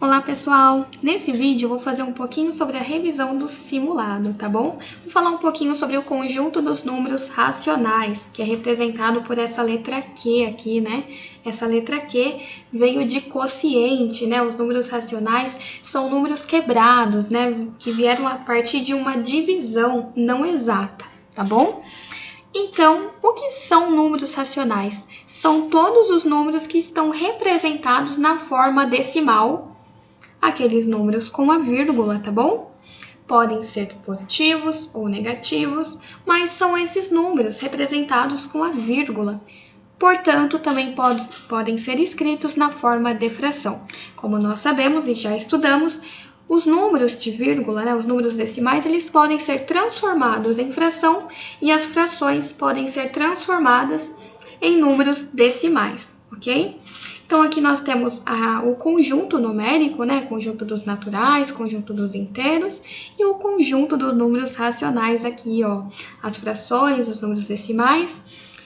Olá pessoal, nesse vídeo eu vou fazer um pouquinho sobre a revisão do simulado, tá bom? Vou falar um pouquinho sobre o conjunto dos números racionais, que é representado por essa letra Q aqui, né? Essa letra Q veio de quociente, né? Os números racionais são números quebrados, né? Que vieram a partir de uma divisão não exata, tá bom? Então, o que são números racionais? São todos os números que estão representados na forma decimal, aqueles números com a vírgula, tá bom? Podem ser positivos ou negativos, mas são esses números representados com a vírgula. Portanto, também podem ser escritos na forma de fração. Como nós sabemos e já estudamos, os números de vírgula, né, os números decimais, eles podem ser transformados em fração e as frações podem ser transformadas em números decimais, ok? Então, aqui nós temos o conjunto numérico, né? Conjunto dos naturais, conjunto dos inteiros e o conjunto dos números racionais aqui, ó. As frações, os números decimais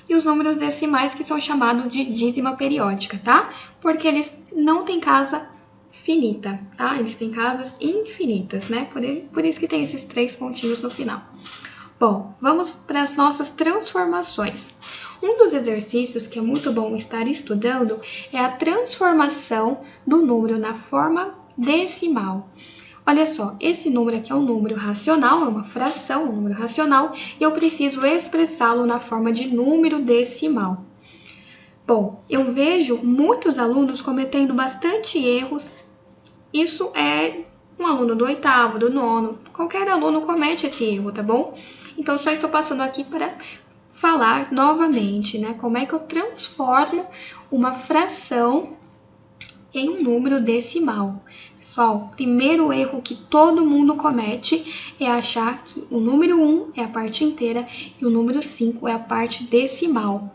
e os números decimais que são chamados de dízima periódica, tá? Porque eles não têm casa finita, tá? Eles têm casas infinitas, né? Por isso que tem esses 3 pontinhos no final. Bom, vamos para as nossas transformações. Um dos exercícios que é muito bom estar estudando é a transformação do número na forma decimal. Olha só, esse número aqui é um número racional, é uma fração, um número racional, e eu preciso expressá-lo na forma de número decimal. Bom, eu vejo muitos alunos cometendo bastante erros. Isso é um aluno do 8º, do 9º, qualquer aluno comete esse erro, tá bom? Então, só estou passando aqui para falar novamente, né? Como é que eu transformo uma fração em um número decimal. Pessoal, o primeiro erro que todo mundo comete é achar que o número 1 é a parte inteira e o número 5 é a parte decimal.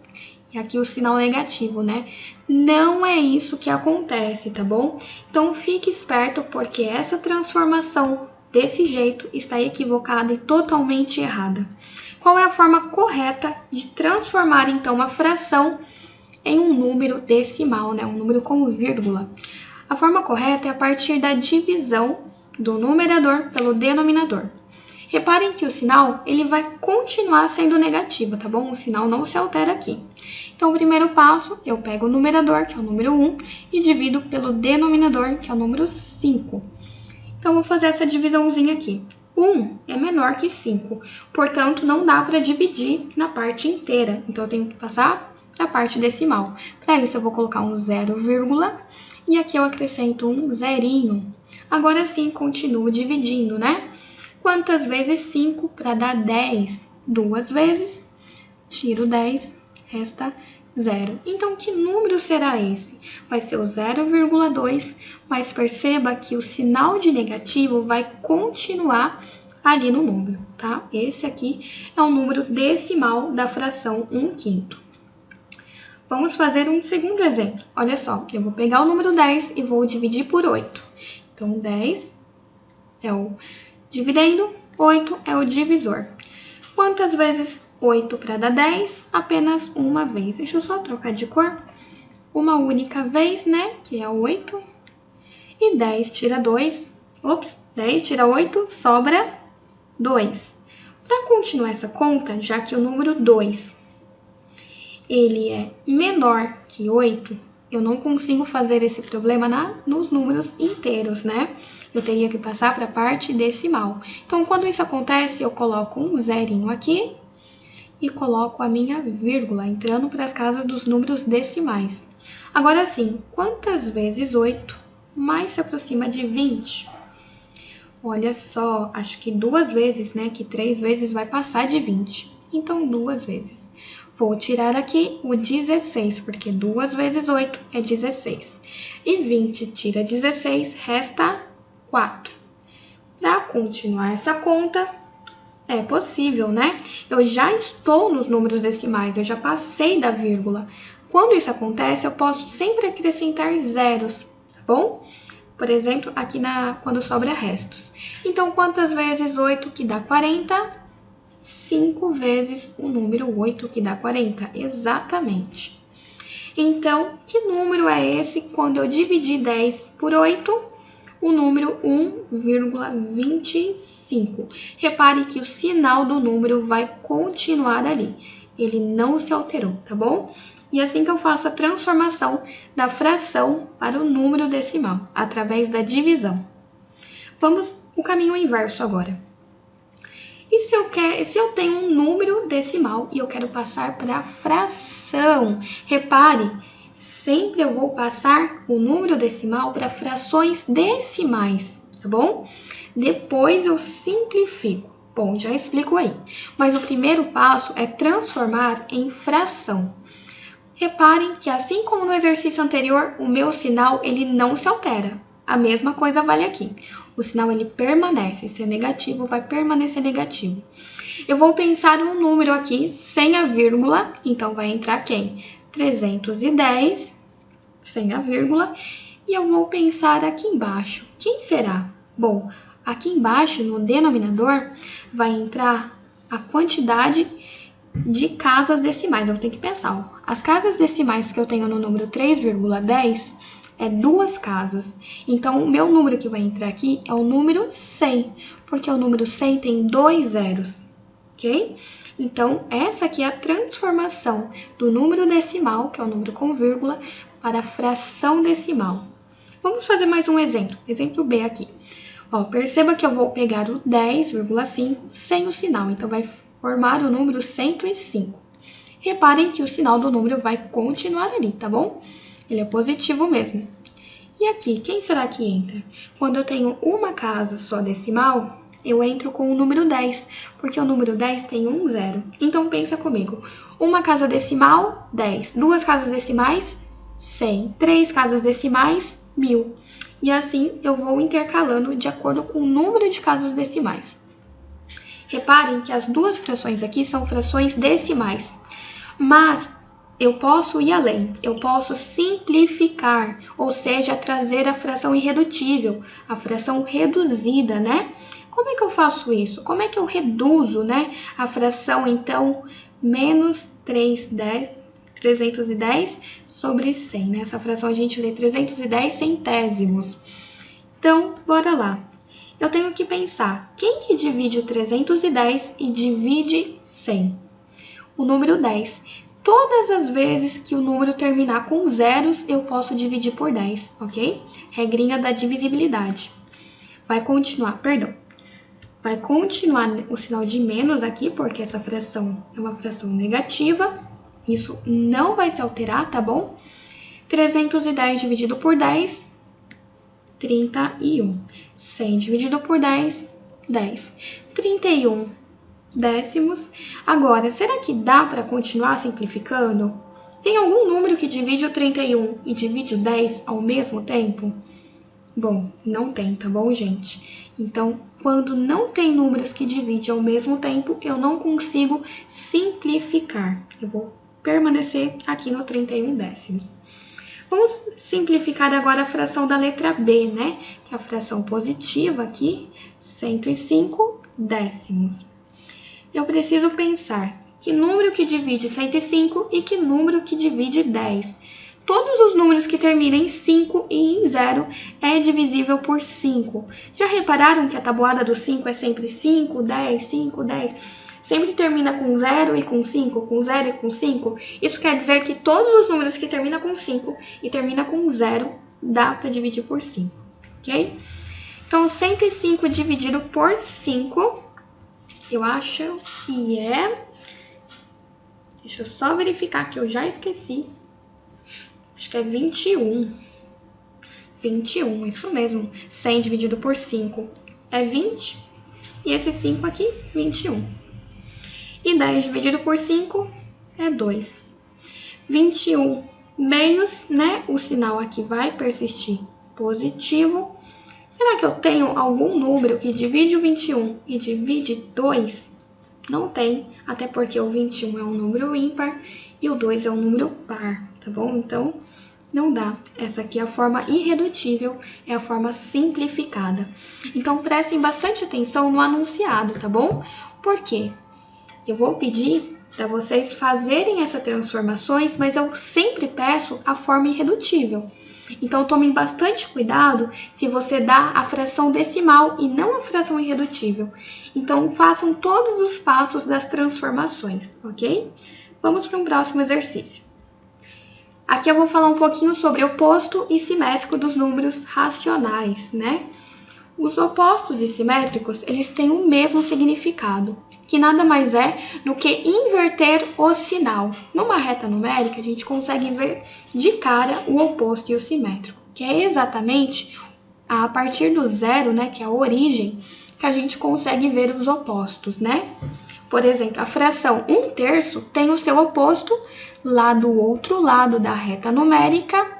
E aqui o sinal negativo, né? Não é isso que acontece, tá bom? Então, fique esperto porque essa transformação desse jeito está equivocada e totalmente errada. Qual é a forma correta de transformar, então, uma fração em um número decimal, né? Um número com vírgula. A forma correta é a partir da divisão do numerador pelo denominador. Reparem que o sinal ele vai continuar sendo negativo, tá bom? O sinal não se altera aqui. Então, o primeiro passo, eu pego o numerador, que é o número 1, e divido pelo denominador, que é o número 5. Então, vou fazer essa divisãozinha aqui. 1 é menor que 5, portanto, não dá para dividir na parte inteira. Então, eu tenho que passar para a parte decimal. Para isso, eu vou colocar um 0, e aqui eu acrescento um zerinho. Agora sim, continuo dividindo, né? Quantas vezes 5 para dar 10? 2 vezes, tiro 10, resta 0. Então, que número será esse? Vai ser o 0,2, mas perceba que o sinal de negativo vai continuar ali no número, tá? Esse aqui é o número decimal da fração 1/5. Vamos fazer um segundo exemplo. Olha só, eu vou pegar o número 10 e vou dividir por 8. Então, 10 é o dividendo, 8 é o divisor. Quantas vezes 8 para dar 10? Apenas uma vez. Deixa eu só trocar de cor. Uma única vez, né? Que é 8. E 10 tira 2. Ops, 10 tira 8, sobra 2. Para continuar essa conta, já que o número 2 ele é menor que 8, eu não consigo fazer esse problema nos números inteiros, né? Eu teria que passar para a parte decimal. Então, quando isso acontece, eu coloco um zerinho aqui e coloco a minha vírgula, entrando para as casas dos números decimais. Agora sim, quantas vezes 8 mais se aproxima de 20? Olha só, acho que 2 vezes, né? Que 3 vezes vai passar de 20. Então, 2 vezes. Vou tirar aqui o 16, porque 2 vezes 8 é 16. E 20 tira 16, resta 4. Para continuar essa conta, é possível, né? Eu já estou nos números decimais, eu já passei da vírgula. Quando isso acontece, eu posso sempre acrescentar zeros, tá bom? Por exemplo, aqui quando sobra restos. Então, quantas vezes 8 que dá 40? 5 vezes o número 8, que dá 40, exatamente. Então, que número é esse quando eu dividir 10 por 8? o número 1,25. Repare que o sinal do número vai continuar ali. Ele não se alterou, tá bom? E assim que eu faço a transformação da fração para o número decimal, através da divisão. Vamos o caminho inverso agora. E se eu tenho um número decimal e eu quero passar para fração? Repare, sempre eu vou passar o número decimal para frações decimais, tá bom? Depois eu simplifico. Bom, já explico aí. Mas o primeiro passo é transformar em fração. Reparem que assim como no exercício anterior, o meu sinal ele não se altera. A mesma coisa vale aqui. O sinal ele permanece, se é negativo, vai permanecer negativo. Eu vou pensar um número aqui sem a vírgula, então vai entrar quem? 310, sem a vírgula, e eu vou pensar aqui embaixo. Quem será? Bom, aqui embaixo no denominador vai entrar a quantidade de casas decimais. Eu tenho que pensar, ó, as casas decimais que eu tenho no número 3,10 é 2 casas. Então, o meu número que vai entrar aqui é o número 100, porque o número 100 tem 2 zeros, ok? Então, essa aqui é a transformação do número decimal, que é o número com vírgula, para a fração decimal. Vamos fazer mais um exemplo, exemplo B aqui. Ó, perceba que eu vou pegar o 10,5 sem o sinal, então vai formar o número 105. Reparem que o sinal do número vai continuar ali, tá bom? Ele é positivo mesmo. E aqui, quem será que entra? Quando eu tenho uma casa só decimal, eu entro com o número 10, porque o número 10 tem um zero. Então, pensa comigo. Uma casa decimal, 10. Duas casas decimais, 100. Três casas decimais, 1000. E assim, eu vou intercalando de acordo com o número de casas decimais. Reparem que as duas frações aqui são frações decimais. Mas eu posso ir além, eu posso simplificar, ou seja, trazer a fração irredutível, a fração reduzida, né? Como é que eu faço isso? Como é que eu reduzo, né, a fração, então, menos 310 sobre 100, né? Essa fração a gente lê 310 centésimos. Então, bora lá. Eu tenho que pensar, quem que divide o 310 e divide 100? O número 10. Todas as vezes que o número terminar com zeros, eu posso dividir por 10, ok? Regrinha da divisibilidade. Vai continuar o sinal de menos aqui, porque essa fração é uma fração negativa. Isso não vai se alterar, tá bom? 310 dividido por 10, 31. 100 dividido por 10, 10. 31 décimos. Agora, será que dá para continuar simplificando? Tem algum número que divide o 31 e divide o 10 ao mesmo tempo? Bom, não tem, tá bom, gente? Então, quando não tem números que dividem ao mesmo tempo, eu não consigo simplificar. Eu vou permanecer aqui no 31 décimos. Vamos simplificar agora a fração da letra B, né? Que é a fração positiva aqui, 105 décimos. Eu preciso pensar que número que divide 105 e que número que divide 10. Todos os números que terminam em 5 e em 0 é divisível por 5. Já repararam que a tabuada do 5 é sempre 5, 10, 5, 10? Sempre termina com 0 e com 5, com 0 e com 5? Isso quer dizer que todos os números que terminam com 5 e terminam com 0 dá para dividir por 5, ok? Então, 105 dividido por 5... eu acho que é... deixa eu só verificar que eu já esqueci. Acho que é 21. 21, isso mesmo. 100 dividido por 5 é 20. E esse 5 aqui, 21. E 10 dividido por 5 é 2. 21 meios, né? O sinal aqui vai persistir positivo. Será que eu tenho algum número que divide o 21 e divide 2? Não tem, até porque o 21 é um número ímpar e o 2 é um número par, tá bom? Então, não dá. Essa aqui é a forma irredutível, é a forma simplificada. Então, prestem bastante atenção no anunciado, tá bom? Por quê? Eu vou pedir para vocês fazerem essas transformações, mas eu sempre peço a forma irredutível. Então, tome bastante cuidado se você dá a fração decimal e não a fração irredutível. Então, façam todos os passos das transformações, ok? Vamos para um próximo exercício. Aqui eu vou falar um pouquinho sobre oposto e simétrico dos números racionais, né? Os opostos e simétricos, eles têm o mesmo significado, que nada mais é do que inverter o sinal. Numa reta numérica, a gente consegue ver de cara o oposto e o simétrico, que é exatamente a partir do zero, né, que é a origem, que a gente consegue ver os opostos, né? Por exemplo, a fração 1/3 tem o seu oposto lá do outro lado da reta numérica,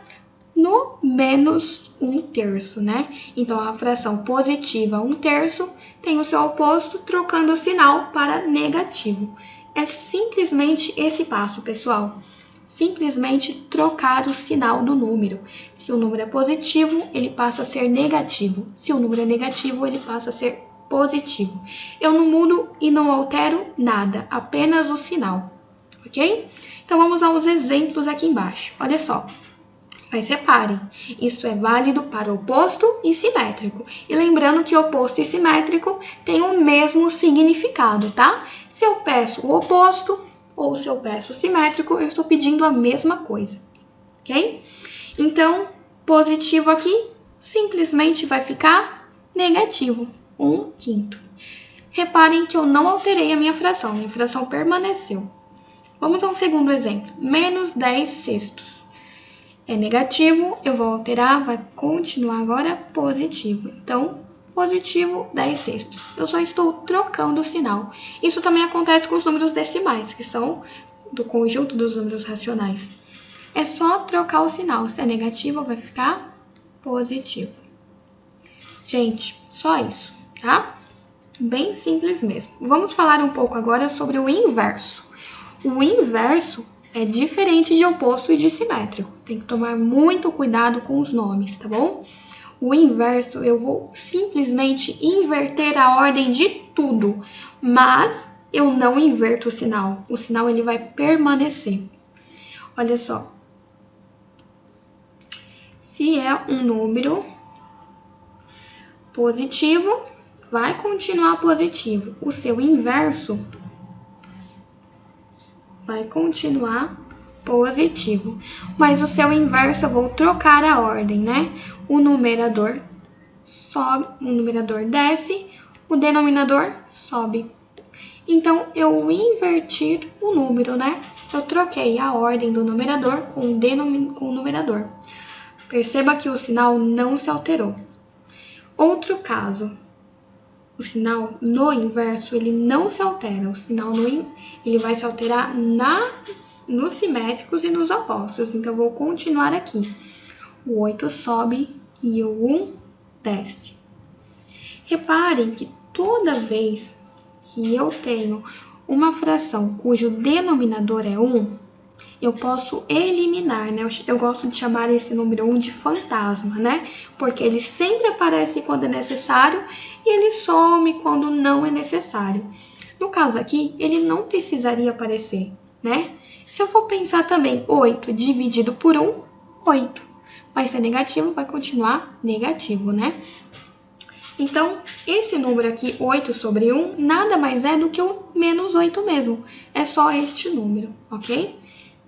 no menos 1/3, né? Então, a fração positiva 1/3 tem o seu oposto trocando o sinal para negativo. É simplesmente esse passo, pessoal. Simplesmente trocar o sinal do número. Se o número é positivo, ele passa a ser negativo. Se o número é negativo, ele passa a ser positivo. Eu não mudo e não altero nada, apenas o sinal, ok? Então, vamos aos exemplos aqui embaixo. Olha só. Mas reparem, isso é válido para oposto e simétrico. E lembrando que oposto e simétrico têm o mesmo significado, tá? Se eu peço o oposto ou se eu peço o simétrico, eu estou pedindo a mesma coisa, ok? Então, positivo aqui simplesmente vai ficar negativo, 1/5. Reparem que eu não alterei a minha fração permaneceu. Vamos a um segundo exemplo, menos 10/6. É negativo, eu vou alterar, vai continuar agora positivo. Então, positivo 10/6. Eu só estou trocando o sinal. Isso também acontece com os números decimais, que são do conjunto dos números racionais. É só trocar o sinal. Se é negativo, vai ficar positivo. Gente, só isso, tá? Bem simples mesmo. Vamos falar um pouco agora sobre o inverso. O inverso é diferente de oposto e de simétrico. Tem que tomar muito cuidado com os nomes, tá bom? O inverso, eu vou simplesmente inverter a ordem de tudo, mas eu não inverto o sinal. O sinal ele vai permanecer. Olha só. Se é um número positivo, vai continuar positivo. O seu inverso vai continuar positivo. Mas o seu inverso eu vou trocar a ordem, né? O numerador sobe, o numerador desce, o denominador sobe. Então, eu inverti o número, né? Eu troquei a ordem do numerador com o numerador. Perceba que o sinal não se alterou. Outro caso. O sinal no inverso, ele não se altera. O sinal ele vai se alterar nos simétricos e nos opostos. Então, eu vou continuar aqui. O 8 sobe e o 1 desce. Reparem que toda vez que eu tenho uma fração cujo denominador é 1, eu posso eliminar, né? Eu gosto de chamar esse número 1 de fantasma, né? Porque ele sempre aparece quando é necessário e ele some quando não é necessário. No caso aqui, ele não precisaria aparecer, né? Se eu for pensar também, 8 dividido por 1, 8. Mas se é negativo, vai continuar negativo, né? Então, esse número aqui, 8 sobre 1, nada mais é do que o menos 8 mesmo. É só este número, ok?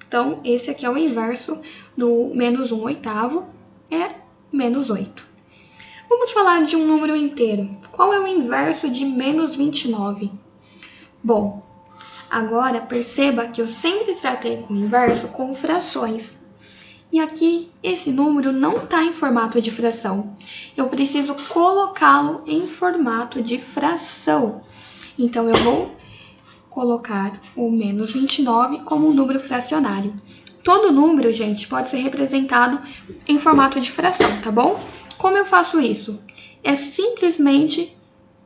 Então, esse aqui é o inverso do menos 1/8, é menos 8. Vamos falar de um número inteiro. Qual é o inverso de menos 29? Bom, agora perceba que eu sempre tratei com o inverso com frações. E aqui, esse número não está em formato de fração. Eu preciso colocá-lo em formato de fração. Então, eu vou colocar o menos 29 como um número fracionário. Todo número, gente, pode ser representado em formato de fração, tá bom? Como eu faço isso? É simplesmente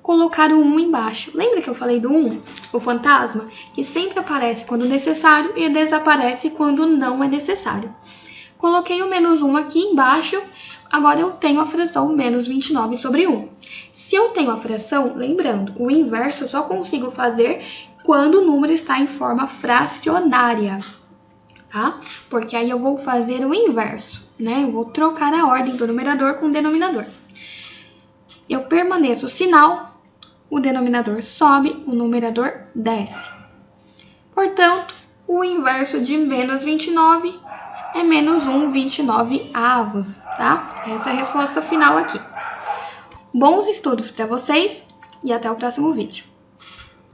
colocar o 1 embaixo. Lembra que eu falei do 1? O fantasma, que sempre aparece quando necessário e desaparece quando não é necessário. Coloquei o menos 1 aqui embaixo, agora eu tenho a fração menos 29 sobre 1. Se eu tenho a fração, lembrando, o inverso eu só consigo fazer quando o número está em forma fracionária, tá? Porque aí eu vou fazer o inverso, né? Eu vou trocar a ordem do numerador com o denominador. Eu permaneço o sinal, o denominador sobe, o numerador desce. Portanto, o inverso de menos 29 é menos 1/29avos, tá? Essa é a resposta final aqui. Bons estudos para vocês e até o próximo vídeo.